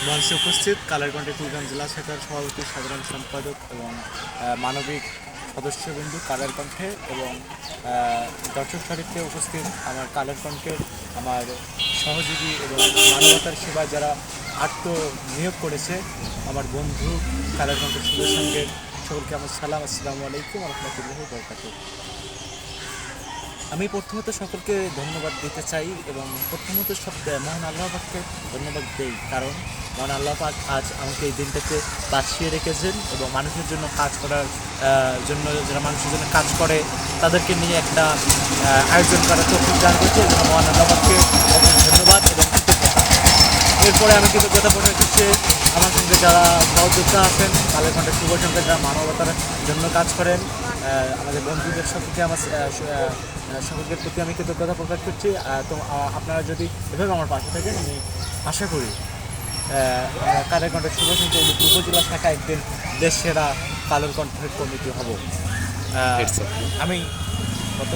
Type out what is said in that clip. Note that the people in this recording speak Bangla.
মঞ্চে উপস্থিত কালেরকণ্ঠে কুড়িগ্রাম জেলা শাখার সভাপতি, সাধারণ সম্পাদক এবং মানবিক সদস্যবৃন্দু কালেরকণ্ঠে এবং দর্শক সারিতে উপস্থিত আমার কালেরকণ্ঠের আমার সহযোগী এবং মানবতার সেবায় যারা আত্মনিয়োগ করেছে আমার বন্ধু কালেরকণ্ঠের সঙ্গে সকলকে আমার সালাম, আসসালামু আলাইকুম রহমতুল্লাহি ওয়া বারাকাতুহু। আমি প্রথমত সকলকে ধন্যবাদ দিতে চাই এবং প্রথমত মহান আল্লাহ পাককে ধন্যবাদ দেই, কারণ মহান আল্লাহ পাক আজ আমাকে এই দিনটাতে বাঁচিয়ে রেখেছেন এবং মানুষের জন্য কাজ করার জন্য, যারা মানুষের জন্য কাজ করে তাদেরকে নিয়ে একটা আয়োজন করার তৌফিক দান করছে এবং মহান আল্লাহ পাককে ধন্যবাদ এবং কৃতজ্ঞতা। এরপরে আমি কৃতজ্ঞতা প্রকাশ করছি আমার সঙ্গে যারা সহযোদ্ধা আছেন, কালেরকণ্ঠের শুভ সঙ্গে যারা মানবতার জন্য কাজ করেন, আমাদের বন্ধুদের সকলকে আমার সকলের প্রতি আমি কৃতজ্ঞতা প্রকাশ করছি। তো আপনারা যদি এভাবে আমার পাশে থাকেন, আমি আশা করি কালেরকণ্ঠের শুভ সঙ্গে উপজেলা শাখা একদিন দেশ সেরা কালেরকণ্ঠের কমিটি হব। আমি কত